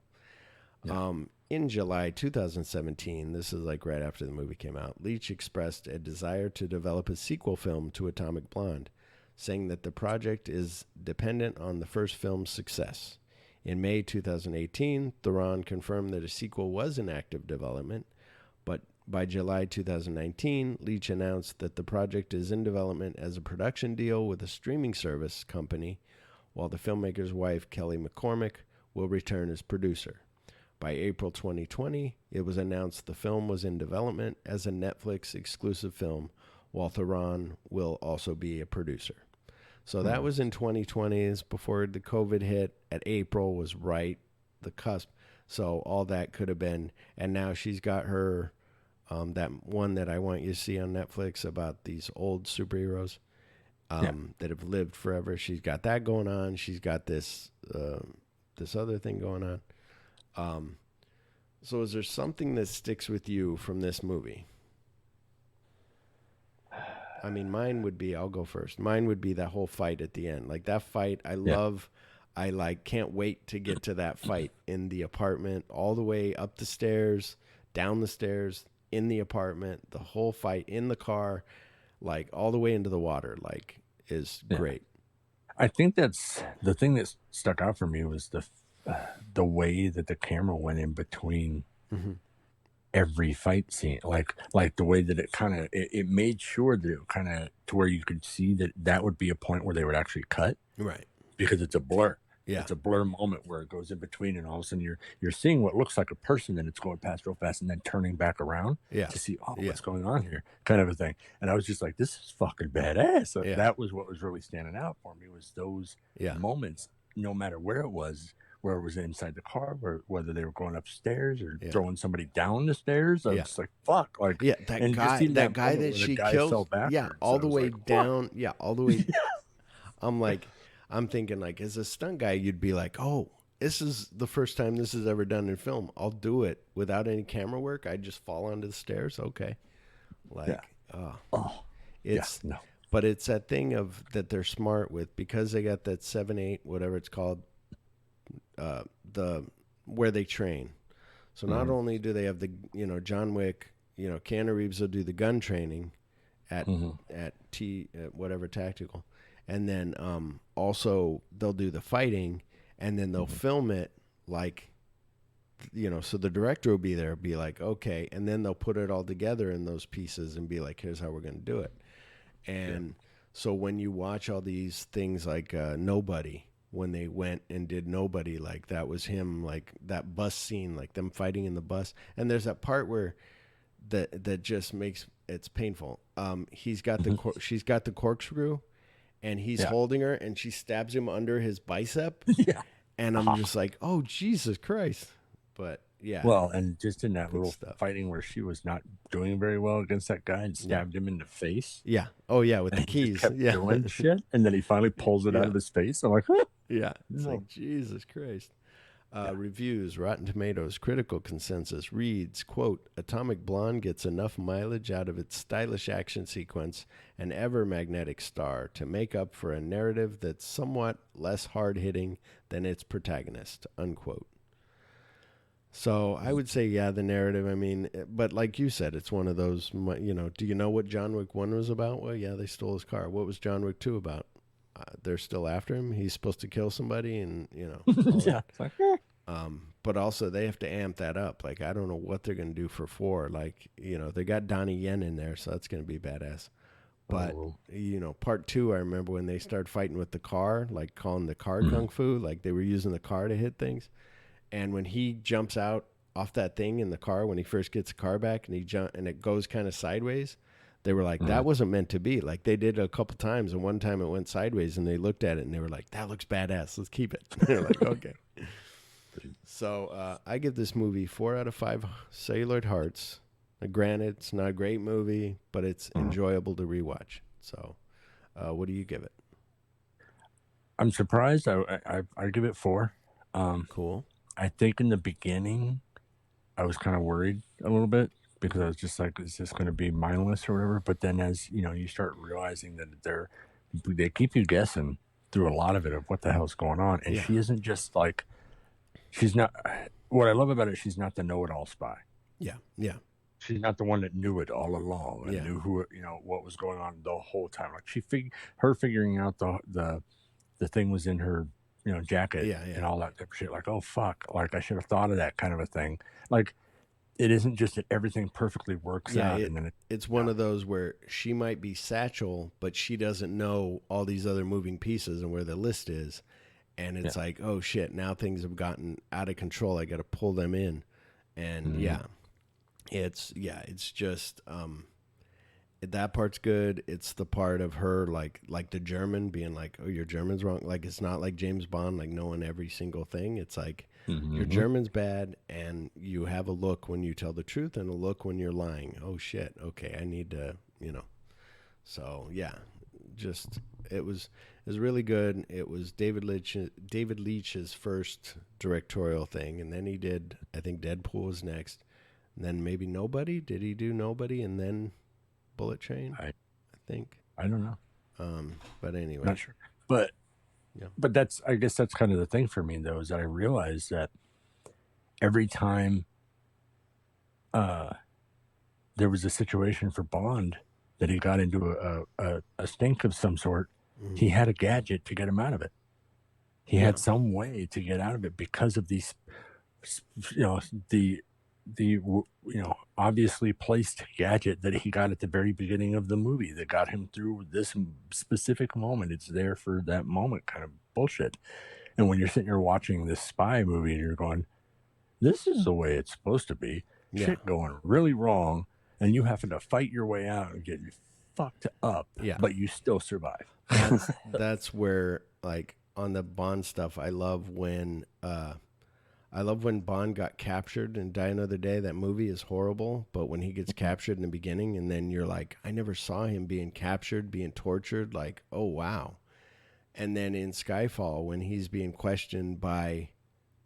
in July 2017, this is like right after the movie came out, Leitch expressed a desire to develop a sequel film to Atomic Blonde, saying that the project is dependent on the first film's success. In May 2018, Theron confirmed that a sequel was in active development, but by July 2019, Leitch announced that the project is in development as a production deal with a streaming service company, while the filmmaker's wife, Kelly McCormick, will return as producer. By April 2020, it was announced the film was in development as a Netflix exclusive film, while Theron will also be a producer. So that was in 2020, before the COVID hit. At April was right, the cusp. So all that could have been, and now she's got her, that one that I want you to see on Netflix about these old superheroes that have lived forever. She's got that going on. She's got this this other thing going on. So is there something that sticks with you from this movie? I mean, mine would be, I'll go first. Mine would be that whole fight at the end. Like that fight, I love. I can't wait to get to that fight in the apartment, all the way up the stairs, down the stairs, in the apartment, the whole fight in the car, like all the way into the water, like is great. I think that's the thing that stuck out for me was the way that the camera went in between every fight scene, like the way that it kind of it made sure that it to where you could see that would be a point where they would actually cut, right? Because it's a blur. Yeah. It's a blur moment where it goes in between, and all of a sudden you're seeing what looks like a person, and it's going past real fast, and then turning back around to see what's going on here, kind of a thing. And I was just like, this is fucking badass. So that was what was really standing out for me, was those moments, no matter where it was inside the car, or whether they were going upstairs or throwing somebody down the stairs. I was just like, fuck. Like, that guy that she kills, all the way down. Yeah, all the way. I'm thinking, like, as a stunt guy, you'd be like, oh, this is the first time this is ever done in film. I'll do it without any camera work. I just fall onto the stairs. Okay. Like, but it's that thing of that they're smart with, because they got that 7-8, whatever it's called, where they train. So not only do they have the, John Wick, Keanu Reeves will do the gun training at whatever tactical. And then also they'll do the fighting, and then they'll film it like, so the director will be there, be like, okay, and then they'll put it all together in those pieces and be like, here's how we're going to do it. And so when you watch all these things like Nobody, when they went and did Nobody, like that was him, like that bus scene, like them fighting in the bus. And there's that part where that just makes it's painful. She's got the corkscrew, and he's holding her, and she stabs him under his bicep. And I'm just like, oh, Jesus Christ. But well, and just in that little fighting where she was not doing very well against that guy and stabbed him in the face. With the keys. Doing the shit, and then he finally pulls it out of his face. I'm like, huh? It's like, Jesus Christ. Reviews, Rotten Tomatoes, critical consensus reads, quote, Atomic Blonde gets enough mileage out of its stylish action sequence and ever-magnetic star to make up for a narrative that's somewhat less hard-hitting than its protagonist, unquote. So I would say, the narrative, I mean, but like you said, it's one of those, do you know what John Wick 1 was about? Well, they stole his car. What was John Wick 2 about? They're still after him. He's supposed to kill somebody, and but also they have to amp that up. Like, I don't know what they're going to do for 4. Like, they got Donnie Yen in there, so that's going to be badass. But part 2, I remember when they started fighting with the car, like calling the car kung fu, like they were using the car to hit things. And when he jumps out off that thing in the car, when he first gets the car back, and it goes kind of sideways. They were like, that wasn't meant to be. Like, they did it a couple times, and one time it went sideways, and they looked at it, and they were like, that looks badass. Let's keep it. They're like, okay. So I give this movie 4 out of 5 celluloid hearts. Granted, it's not a great movie, but it's enjoyable to rewatch. So what do you give it? I'm surprised. I give it 4. Cool. I think in the beginning, I was kind of worried a little bit, because I was just like, is this going to be mindless or whatever? But then as, you start realizing that they keep you guessing through a lot of it of what the hell's going on. And she isn't just like, she's not, what I love about it, she's not the know-it-all spy. Yeah. She's not the one that knew it all along and knew who, what was going on the whole time. Like her figuring out the thing was in her, jacket and all that type of shit. Like, oh, fuck. Like, I should have thought of that kind of a thing. Like, it isn't just that everything perfectly works out. And then it's one of those where she might be Satchel, but she doesn't know all these other moving pieces and where the list is. And it's like, oh, shit, now things have gotten out of control. I got to pull them in. And, it's just that part's good. It's the part of her, like the German being like, oh, your German's wrong. Like, it's not like James Bond, like knowing every single thing. It's like, your German's bad, and you have a look when you tell the truth and a look when you're lying. Oh, shit. Okay, I need to, So, just it was really good. It was David Leitch's first directorial thing, and then he did, I think Deadpool was next, and then maybe Nobody. Did he do Nobody and then Bullet Train? I think. I don't know. But anyway. Not sure. But I guess that's kind of the thing for me, though, is that I realized that every time there was a situation for Bond that he got into a stink of some sort, he had a gadget to get him out of it. He had some way to get out of it because of these, the obviously placed gadget that he got at the very beginning of the movie that got him through this specific moment. It's there for that moment kind of bullshit. And when you're sitting here watching this spy movie and you're going, this is the way it's supposed to be. Yeah. Shit going really wrong, and you having to fight your way out and get fucked up, but you still survive. That's where, like, on the Bond stuff, I love when Bond got captured in Die Another Day. That movie is horrible, but when he gets captured in the beginning, and then you're like, I never saw him being captured, being tortured, like, oh wow. And then in Skyfall, when he's being questioned by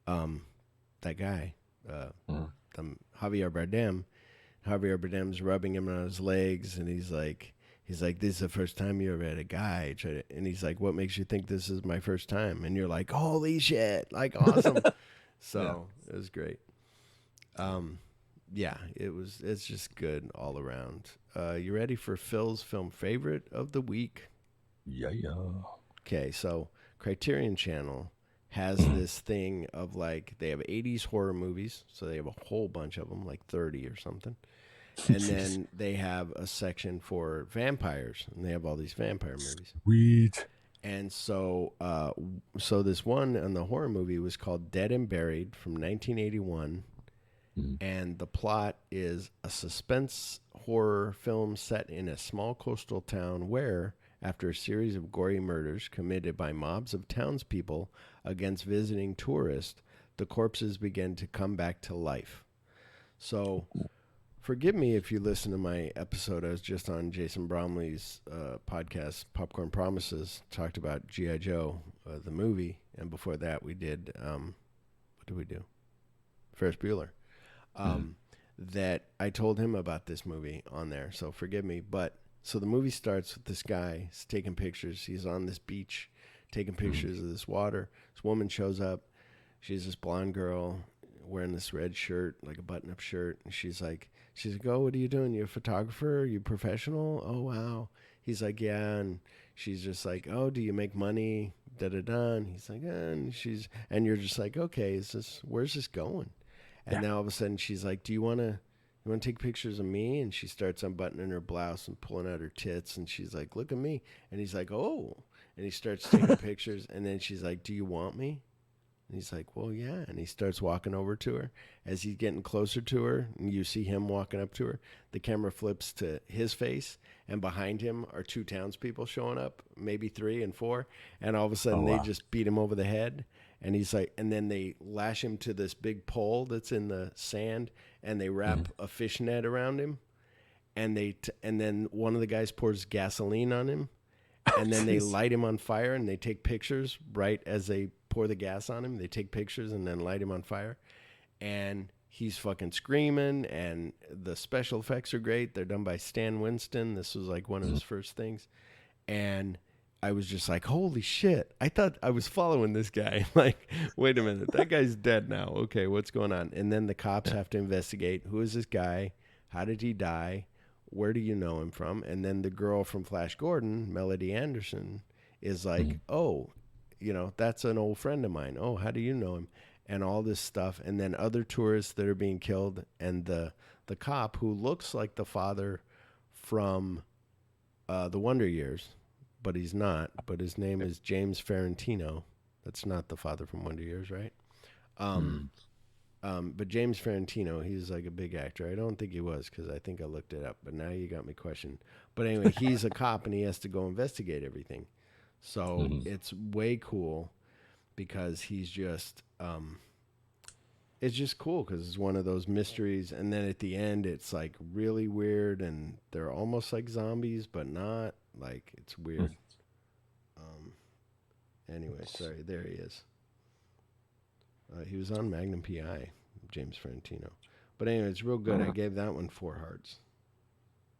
that guy, Javier Bardem's rubbing him on his legs, and he's like, this is the first time you ever had a guy try to, and he's like, what makes you think this is my first time? And you're like, holy shit, like, awesome. So it was great. It's just good all around. You ready for Phil's film favorite of the week? Yeah. Okay, so Criterion Channel has this thing of, like, they have 80s horror movies, so they have a whole bunch of them, like 30 or something. And then they have a section for vampires, and they have all these vampire movies. Sweet. And so this one on the horror movie was called Dead and Buried from 1981. And the plot is a suspense horror film set in a small coastal town where, after a series of gory murders committed by mobs of townspeople against visiting tourists, the corpses begin to come back to life. So forgive me if you listen to my episode. I was just on Jason Bromley's podcast, Popcorn Promises, talked about G.I. Joe, the movie. And before that, we did, what did we do? Ferris Bueller. That I told him about this movie on there. So forgive me. But so the movie starts with this guy taking pictures. He's on this beach taking pictures of this water. This woman shows up. She's this blonde girl wearing this red shirt, like a button-up shirt. And she's like, oh, what are you doing? You a photographer? Are you professional? Oh, wow. He's like, yeah. And she's just like, oh, do you make money? Da-da-da. And he's like, and you're just like, okay, where's this going? And now all of a sudden she's like, do you want to take pictures of me? And she starts unbuttoning her blouse and pulling out her tits. And she's like, look at me. And he's like, oh. And he starts taking pictures. And then she's like, do you want me? And he's like, well, yeah. And he starts walking over to her. As he's getting closer to her, and you see him walking up to her, the camera flips to his face. And behind him are two townspeople showing up, maybe 3 and 4. And all of a sudden they just beat him over the head. And he's like, and then they lash him to this big pole that's in the sand, and they wrap a fishnet around him, and and then one of the guys pours gasoline on him, and then they light him on fire, and they take pictures right as they pour the gas on him. They take pictures and then light him on fire, and he's fucking screaming, and the special effects are great. They're done by Stan Winston. This was like one of his first things, and I was just like, holy shit. I thought I was following this guy. Like, wait a minute. That guy's dead now. Okay, what's going on? And then the cops have to investigate. Who is this guy? How did he die? Where do you know him from? And then the girl from Flash Gordon, Melody Anderson, is like, oh, that's an old friend of mine. Oh, how do you know him? And all this stuff. And then other tourists that are being killed. And the cop who looks like the father from The Wonder Years, but he's not. But his name is James Ferrantino. That's not the father from Wonder Years, right? But James Ferrantino, he's like a big actor. I don't think he was, because I think I looked it up. But now you got me questioned. But anyway, he's a cop, and he has to go investigate everything. So it's way cool, because he's just... it's just cool, because it's one of those mysteries. And then at the end, it's like really weird, and they're almost like zombies, but not. Like, it's weird. Anyway, sorry, there he is. He was on Magnum P.I., James Ferrantino. But anyway, it's real good. I gave that one 4 hearts.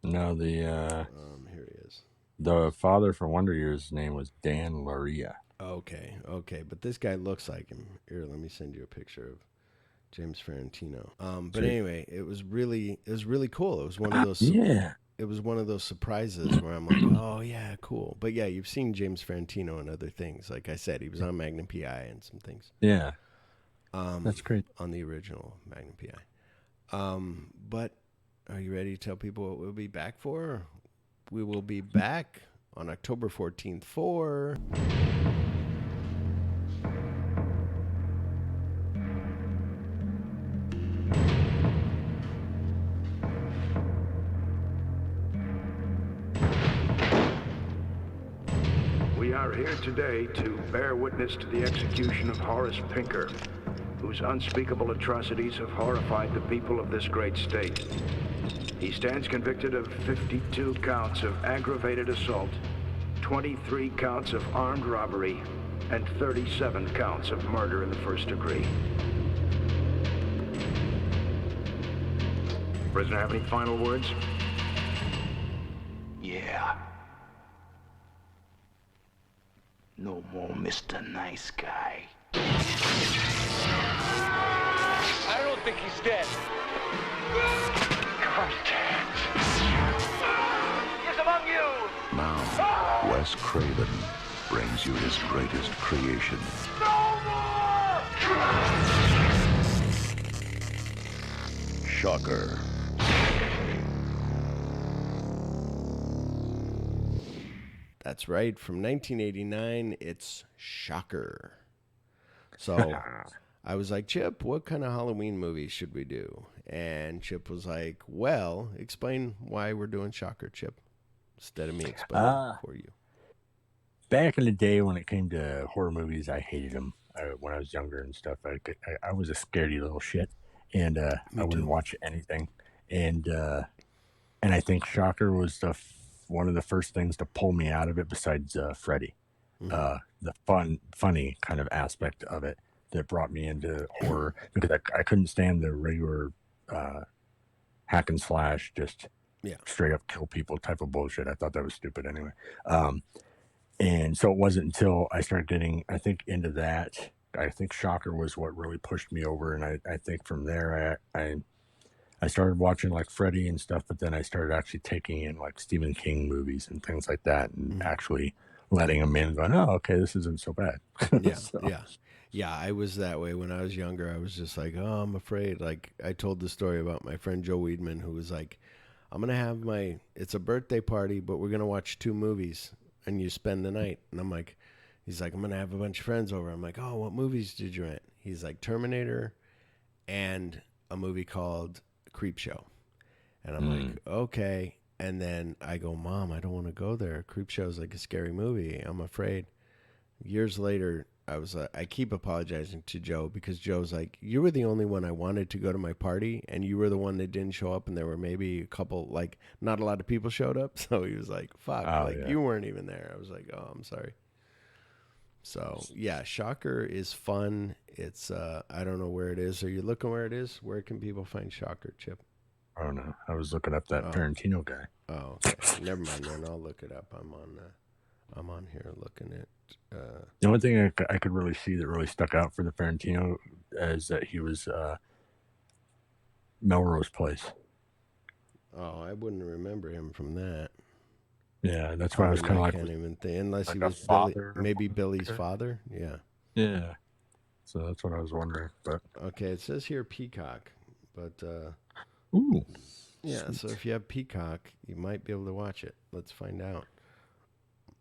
No, here he is. The father from Wonder Years' name was Dan Laria. Okay, but this guy looks like him. Here, let me send you a picture of James Ferrantino. But anyway, it was really cool. It was one of those. It was one of those surprises where I'm like, oh yeah, cool. But yeah, you've seen James Ferrantino and other things. Like I said, he was on Magnum P.I. and some things. Yeah, that's great. On the original Magnum P.I. But are you ready to tell people what we'll be back for? We will be back on October 14th for are here today to bear witness to the execution of Horace Pinker, whose unspeakable atrocities have horrified the people of this great state. He stands convicted of 52 counts of aggravated assault, 23 counts of armed robbery, and 37 counts of murder in the first degree. Prisoner, have any final words? Yeah. No more Mr. Nice Guy. I don't think he's dead. Contact. He's among you. Now, Wes Craven brings you his greatest creation. No more! Shocker. That's right. From 1989, it's Shocker. So I was like, Chip, what kind of Halloween movies should we do? And Chip was like, well, explain why we're doing Shocker, Chip, instead of me explaining for you. Back in the day when it came to horror movies, I hated them. When I was younger and stuff, I was a scaredy little shit, and I wouldn't watch anything. And I think Shocker was one of the first things to pull me out of it, besides Freddy. The funny kind of aspect of it that brought me into horror, because I couldn't stand the regular hack and slash, just straight up kill people type of bullshit. I thought that was stupid anyway. And so it wasn't until I started getting, I think, into that. I think Shocker was what really pushed me over, and I think from there I started watching like Freddy and stuff, but then I started actually taking in like Stephen King movies and things like that, and actually letting them in and going, oh, okay, this isn't so bad. Yeah, I was that way when I was younger. I was just like, oh, I'm afraid. Like, I told the story about my friend Joe Weedman, who was like, I'm going to have it's a birthday party, but we're going to watch 2 movies, and you spend the night. And I'm like, he's like, I'm going to have a bunch of friends over. I'm like, oh, what movies did you rent? He's like, Terminator and a movie called Creepshow. And I'm like, okay. And then I go, Mom, I don't want to go there. Creepshow's like a scary movie. I'm afraid. Years later, I keep apologizing to Joe, because Joe's like, you were the only one I wanted to go to my party, and you were the one that didn't show up, and there were maybe a couple, like, not a lot of people showed up. So he was like, fuck, you weren't even there. I was like, oh, I'm sorry. So yeah, Shocker is fun. It's I don't know where it is. Are you looking where it is? Where can people find Shocker, Chip? I don't know. I was looking up that Tarantino guy. Oh, okay. Never mind. Then I'll look it up. I'm on here looking at. The only thing I could really see that really stuck out for the Tarantino is that he was Melrose Place. Oh, I wouldn't remember him from that. Yeah, that's why I was kind of like, can't even think, unless like he was maybe Billy's father. Yeah. Yeah. So that's what I was wondering. But okay, it says here Peacock, but ooh, yeah. sweet. So if you have Peacock, you might be able to watch it. Let's find out.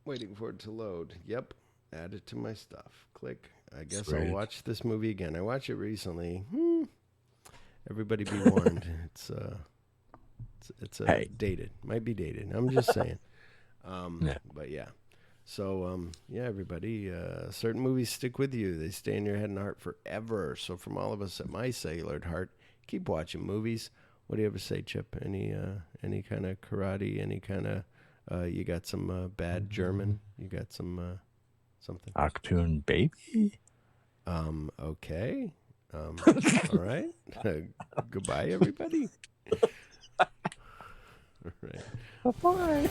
Waiting for it to load. Yep, add it to my stuff. Click. I guess Sweet. I'll watch this movie again. I watched it recently. Everybody be warned. It's dated. Might be dated. I'm just saying. But yeah. So yeah, everybody. Certain movies stick with you. They stay in your head and heart forever. So from all of us at My Cellular Heart, keep watching movies. What do you ever say, Chip? Any kind of karate? Any kind of you got some bad German? You got some something? Achtung Baby. Okay. All right. Goodbye, everybody. All right. Bye.